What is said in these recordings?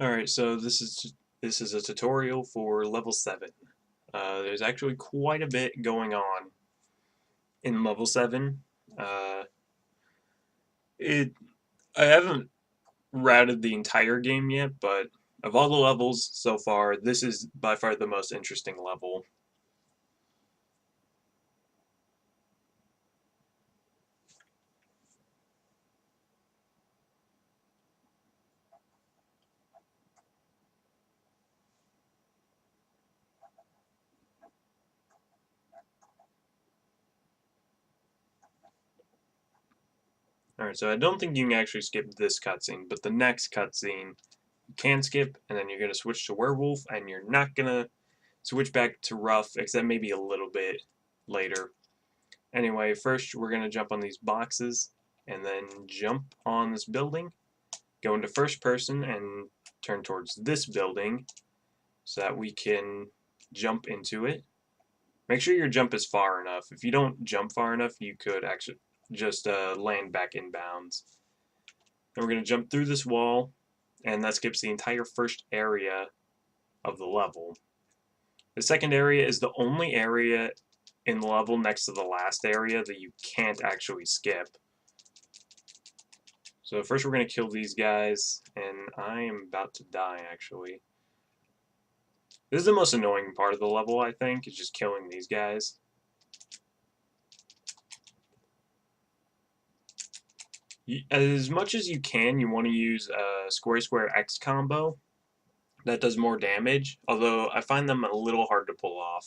Alright, so this is a tutorial for level 7. There's actually quite a bit going on in level 7. Uh, it I haven't routed the entire game yet, but of all the levels so far, this is by far the most interesting level. Alright, so I don't think you can actually skip this cutscene, but the next cutscene you can skip, and then you're going to switch to Werewolf, and you're not going to switch back to Ruff, except maybe a little bit later. Anyway, first we're going to jump on these boxes, and then jump on this building, go into first person, and turn towards this building so that we can jump into it. Make sure your jump is far enough. If you don't jump far enough, you could actually just land back inbounds. Then we're going to jump through this wall, and that skips the entire first area of the level. The second area is the only area in the level next to the last area that you can't actually skip. So first we're going to kill these guys, and I am about to die actually. This is the most annoying part of the level, I think, is just killing these guys. As much as you can, you want to use a square X combo. That does more damage, although I find them a little hard to pull off.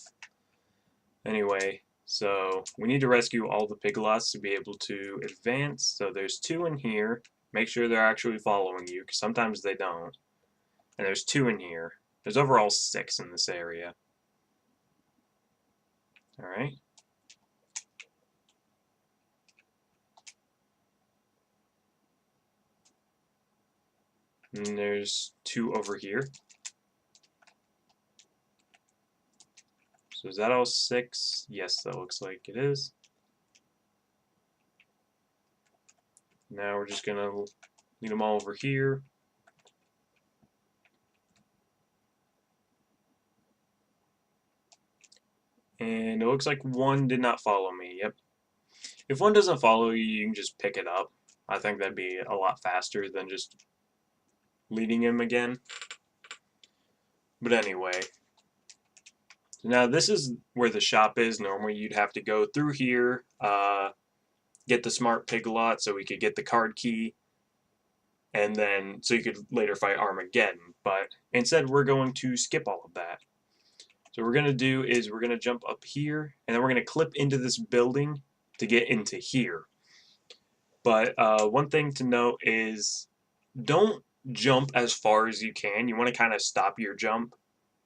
Anyway, so we need to rescue all the piglots to be able to advance. So there's 2 in here. Make sure they're actually following you, because sometimes they don't. And there's 2 in here. There's overall 6 in this area. Alright. And there's 2 over here. So is that all 6? Yes, that looks like it is. Now we're just going to lead them all over here. And it looks like 1 did not follow me. Yep. If 1 doesn't follow you, you can just pick it up. I think that'd be a lot faster than just leading him again. But anyway. So now this is where the shop is. Normally you'd have to go through here, get the smart piglot so we could get the card key, and then so you could later fight Armageddon. But instead we're going to skip all of that. So what we're going to do is we're going to jump up here, and then we're going to clip into this building to get into here. But one thing to note is don't jump as far as you can. You want to kind of stop your jump,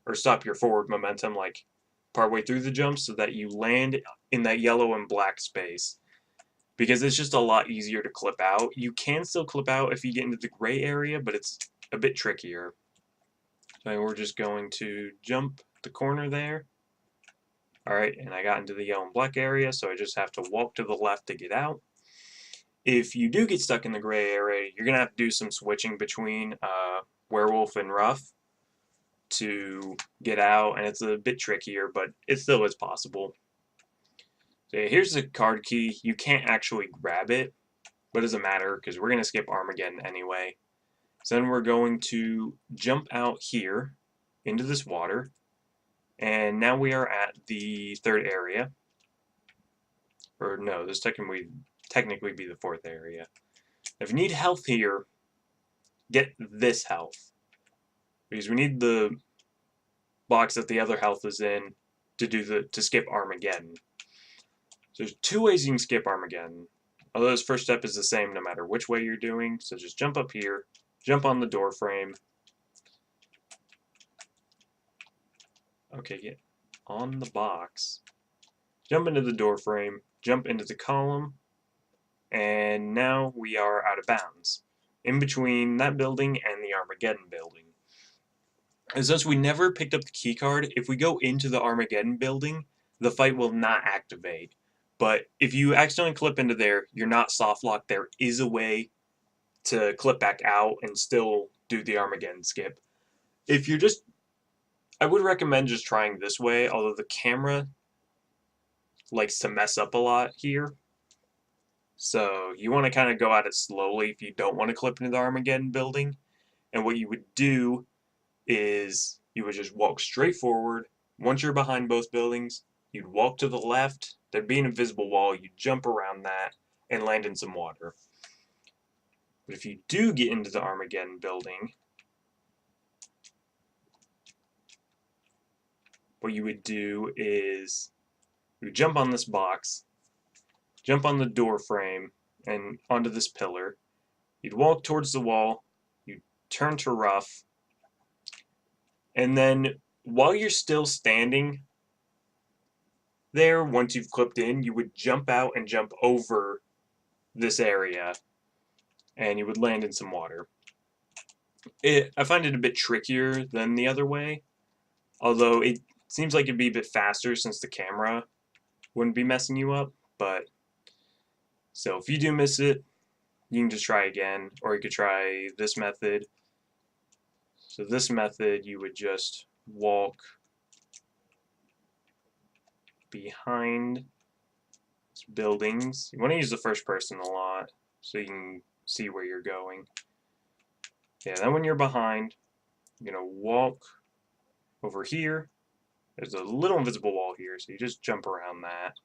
or stop your forward momentum like partway through the jump so that you land in that yellow and black space. Because it's just a lot easier to clip out. You can still clip out if you get into the gray area, but it's a bit trickier. So we're just going to jump the corner there. Alright, and I got into the yellow and black area, so I just have to walk to the left to get out. If you do get stuck in the gray area, you're going to have to do some switching between Werewolf and Ruff to get out, and it's a bit trickier, but it still is possible. So yeah, here's the card key. You can't actually grab it, but it doesn't matter because we're going to skip Armageddon anyway. So then we're going to jump out here into this water, and now we are at the 3rd area. Or no, this technically be the 4th area. If you need health here, get this health. Because we need the box that the other health is in to skip Armageddon. So there's 2 ways you can skip Armageddon. Although this first step is the same no matter which way you're doing. So just jump up here, jump on the door frame. Okay, get on the box. Jump into the door frame, jump into the column, and now we are out of bounds. In between that building and the Armageddon building. And since we never picked up the key card, if we go into the Armageddon building, the fight will not activate. But if you accidentally clip into there, you're not soft locked. There is a way to clip back out and still do the Armageddon skip. If you're just, I would recommend just trying this way, although the camera likes to mess up a lot here. So you want to kind of go at it slowly if you don't want to clip into the Armageddon building. And what you would do is you would just walk straight forward. Once you're behind both buildings, you'd walk to the left. There'd be an invisible wall. You'd jump around that and land in some water. But if you do get into the Armageddon building, what you would do is you would jump on this box, jump on the door frame, and onto this pillar. You'd walk towards the wall. You'd turn to Ruff. And then while you're still standing there, once you've clipped in, you would jump out and jump over this area. And you would land in some water. I find it a bit trickier than the other way. Although it seems like it'd be a bit faster since the camera wouldn't be messing you up. But so if you do miss it, you can just try again. Or you could try this method. So this method, you would just walk behind buildings. You want to use the first person a lot so you can see where you're going. Yeah, then when you're behind, you're going to walk over here. There's a little invisible wall here, so you just jump around that.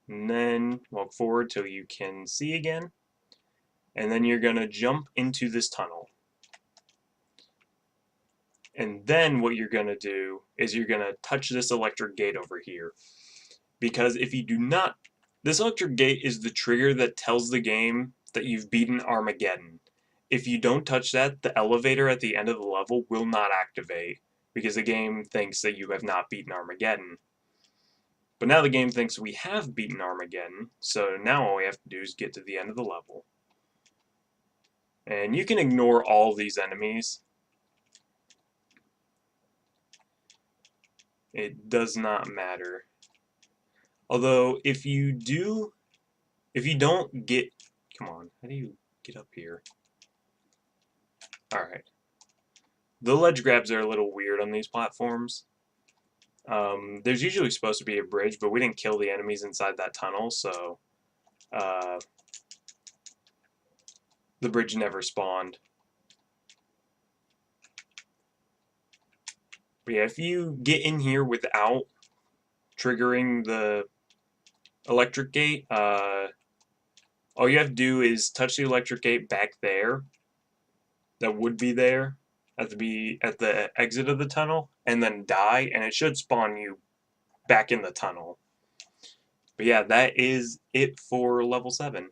And then walk forward till you can see again. And then you're going to jump into this tunnel. And then what you're going to do is you're going to touch this electric gate over here. Because if you do not, this electric gate is the trigger that tells the game that you've beaten Armageddon. If you don't touch that, the elevator at the end of the level will not activate, because the game thinks that you have not beaten Armageddon. But now the game thinks we have beaten Armageddon, so now all we have to do is get to the end of the level. And you can ignore all these enemies. It does not matter. Although, if you don't get, come on, how do you get up here? Alright. The ledge grabs are a little weird on these platforms. There's usually supposed to be a bridge, but we didn't kill the enemies inside that tunnel, so the bridge never spawned. But yeah, if you get in here without triggering the electric gate, all you have to do is touch the electric gate back there. That would be there at the exit of the tunnel, and then die, and it should spawn you back in the tunnel. But yeah, that is it for level 7.